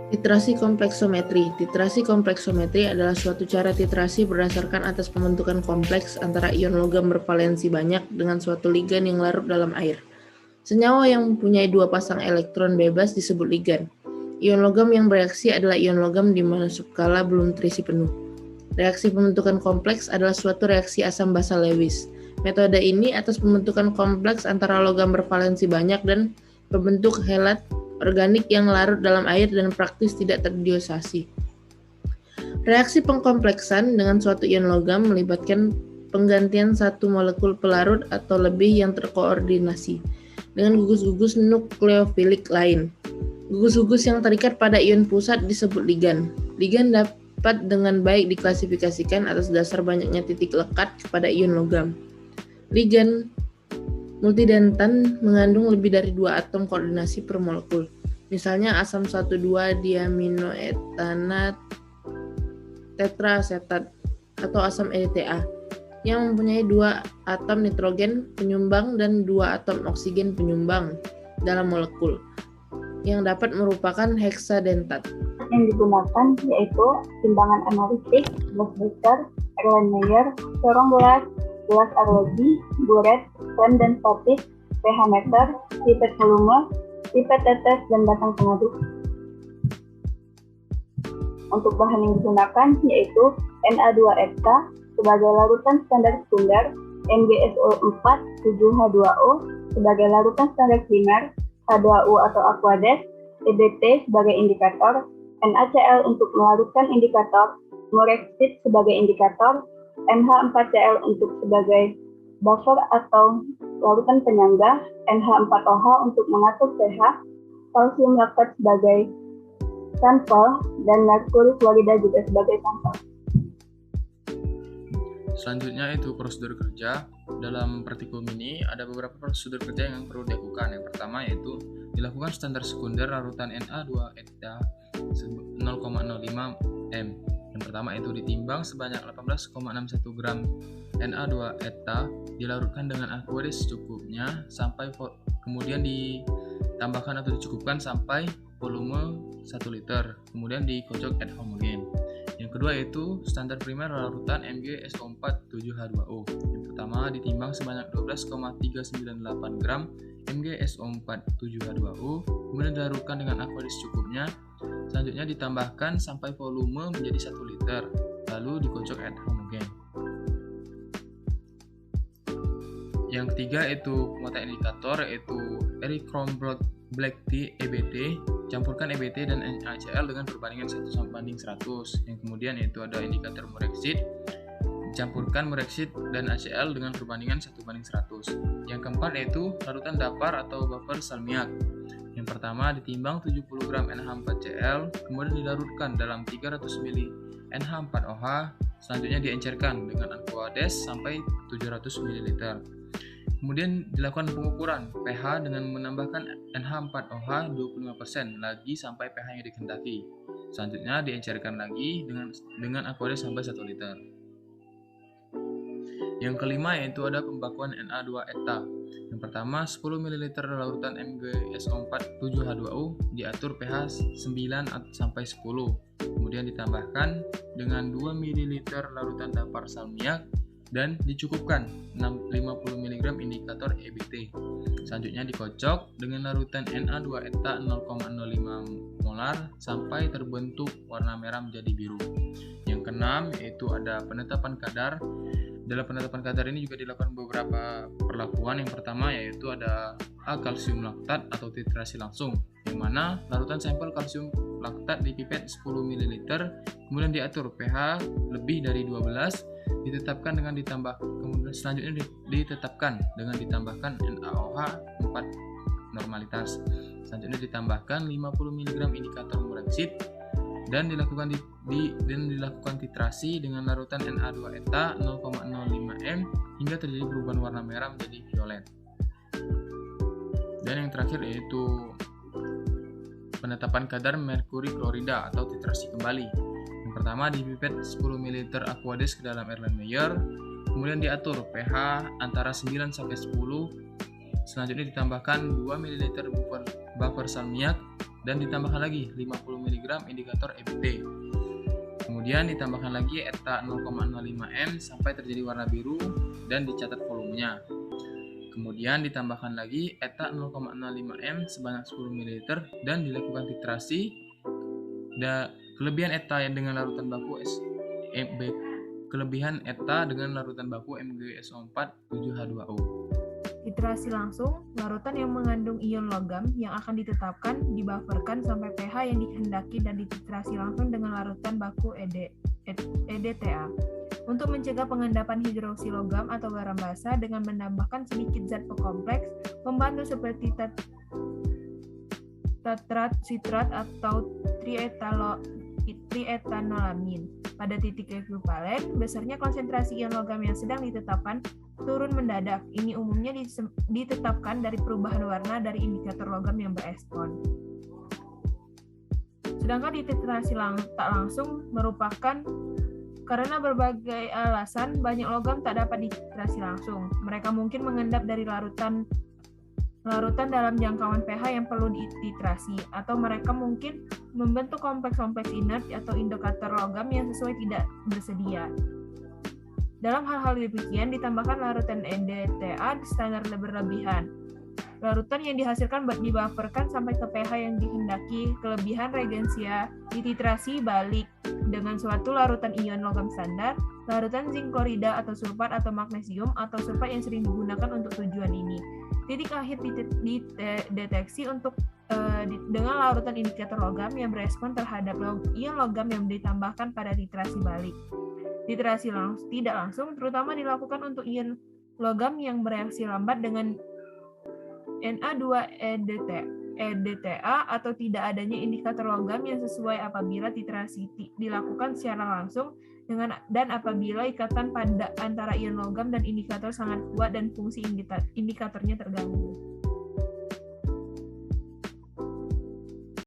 Titrasi kompleksometri. Titrasi kompleksometri adalah suatu cara titrasi berdasarkan atas pembentukan kompleks antara ion logam bervalensi banyak dengan suatu ligan yang larut dalam air. Senyawa yang mempunyai dua pasang elektron bebas disebut ligan. Ion logam yang bereaksi adalah ion logam di mana subskala belum terisi penuh. Reaksi pembentukan kompleks adalah suatu reaksi asam basa Lewis. Metode ini atas pembentukan kompleks antara logam bervalensi banyak dan pembentuk helat organik yang larut dalam air dan praktis tidak terdiosasi. Reaksi pengkompleksan dengan suatu ion logam melibatkan penggantian satu molekul pelarut atau lebih yang terkoordinasi dengan gugus-gugus nukleofilik lain. Gugus-gugus yang terikat pada ion pusat disebut ligan. Ligan dapat dengan baik diklasifikasikan atas dasar banyaknya titik lekat pada ion logam. Ligan multidentan mengandung lebih dari 2 atom koordinasi per molekul. Misalnya asam 1,2-diaminoetana tetraasetat atau asam EDTA yang mempunyai 2 atom nitrogen penyumbang dan 2 atom oksigen penyumbang dalam molekul yang dapat merupakan heksadentat. Yang digunakan yaitu timbangan analitik, gelas beaker, Erlenmeyer, corong gelas, gelas arloji, buret, lem dan statis, pH meter, pipet volume, pipet tetes, dan batang pengaduk. Untuk bahan yang digunakan yaitu Na2-ekta sebagai larutan standar sekunder, MgSO4 7H2O sebagai larutan standar primer, H2O atau Aquades, EBT sebagai indikator, NaCl untuk melarutkan indikator, Murexit sebagai indikator, MH4Cl untuk sebagai buffer atau larutan penyangga, NH4OH untuk mengatur pH, kalsium laktat sebagai sampel, dan merkuri fluorida juga sebagai sampel. Selanjutnya itu prosedur kerja. Dalam Pratikum ini ada beberapa prosedur kerja yang perlu dilakukan. Yang pertama yaitu dilakukan standar sekunder larutan Na2-ekta 0,05 m. Yang pertama itu ditimbang sebanyak 18,61 gram Na2-ekta, dilarutkan dengan Aquades secukupnya sampai kemudian ditambahkan atau dicukupkan sampai volume 1 liter, kemudian dikocok ad homogen. Yang kedua yaitu standar primer larutan MgSO4 7H2O. Yang pertama ditimbang sebanyak 12,398 gram MgSO4 7H2O, kemudian dilarutkan dengan Aquades secukupnya. Selanjutnya ditambahkan sampai volume menjadi 1 liter, lalu dikocok ad homogen. Yang ketiga itu pemetaan indikator yaitu Erythrobromide Black Tea EBT. Campurkan EBT dan NaCl dengan perbandingan 1:100. Yang kemudian yaitu ada indikator Murexit. Campurkan Murexit dan NaCl dengan perbandingan 1:100. Yang keempat yaitu larutan dapar atau buffer salmiak. Yang pertama ditimbang 70 gram NH4Cl, kemudian dilarutkan dalam 300 ml NH4OH, selanjutnya diencerkan dengan Aquades sampai 700 ml. Kemudian dilakukan pengukuran pH dengan menambahkan NH4OH 25% lagi sampai pH yang dikehendaki. Selanjutnya diencerkan lagi dengan Aquades sampai 1 liter. Yang kelima yaitu ada pembakuan Na2-ekta. Yang pertama 10 ml larutan MgSO4 7H2O diatur pH 9 sampai 10. Kemudian ditambahkan dengan 2 ml larutan dapar salmiak dan dicukupkan 50 mg indikator EBT. Selanjutnya dikocok dengan larutan Na2-ekta 0,05 molar sampai terbentuk warna merah menjadi biru. Yang keenam yaitu ada penetapan kadar. Dalam penetapan kadar ini juga dilakukan beberapa perlakuan. Yang pertama yaitu ada kalsium laktat atau titrasi langsung, yang mana larutan sampel kalsium laktat dipipet 10 ml, kemudian diatur pH lebih dari 12, ditetapkan dengan kemudian selanjutnya ditetapkan dengan ditambahkan NaOH 4 normalitas. Selanjutnya ditambahkan 50 mg indikator Murexit dan dilakukan titrasi dengan larutan Na2-ekta 0,05 m hingga terjadi perubahan warna merah menjadi violet. Dan yang terakhir yaitu penetapan kadar merkuri klorida atau titrasi kembali. Yang pertama dipipet 10 ml Aquades ke dalam Erlenmeyer, kemudian diatur pH antara 9 sampai 10. Selanjutnya ditambahkan 2 ml buffer salmiak dan ditambahkan lagi 50 mg indikator EBT. Kemudian ditambahkan lagi ETA 0,05 M sampai terjadi warna biru dan dicatat volumenya. Kemudian ditambahkan lagi ETA 0,05 M sebanyak 10 ml dan dilakukan titrasi. Kelebihan ETA dengan larutan baku kelebihan ETA dengan larutan baku MgSO4 7H2O. Titrasi langsung, larutan yang mengandung ion logam yang akan ditetapkan dibufferkan sampai pH yang dikehendaki dan dititrasi langsung dengan larutan baku EDTA. Untuk mencegah pengendapan hidroksi logam atau garam basa dengan menambahkan sedikit zat pekompleks pembantu seperti tetrat, sitrat, atau triethanolamin. Pada titik ekuivalen, besarnya konsentrasi ion logam yang sedang ditetapkan turun mendadak. Ini umumnya ditetapkan dari perubahan warna dari indikator logam yang berespon. Sedangkan dititrasi tak langsung merupakan karena berbagai alasan, banyak logam tak dapat dititrasi langsung. Mereka mungkin mengendap dari larutan dalam jangkauan pH yang perlu dititrasi, atau mereka mungkin membentuk kompleks-kompleks inert atau indikator logam yang sesuai tidak bersedia. Dalam hal-hal demikian, ditambahkan larutan EDTA standar berlebihan. Larutan yang dihasilkan dibufferkan sampai ke pH yang dihendaki. Kelebihan regensia dititrasi balik dengan suatu larutan ion logam standar, larutan zinc klorida atau sulfat atau magnesium atau sulfat yang sering digunakan untuk tujuan ini. Titik akhir dideteksi untuk dengan larutan indikator logam yang berespon terhadap ion logam yang ditambahkan pada titrasi balik. Titrasi tidak langsung terutama dilakukan untuk ion logam yang bereaksi lambat dengan Na2-EDTA atau tidak adanya indikator logam yang sesuai apabila titrasi dilakukan secara langsung dan apabila ikatan pada antara ion logam dan indikator sangat kuat dan fungsi indikatornya terganggu.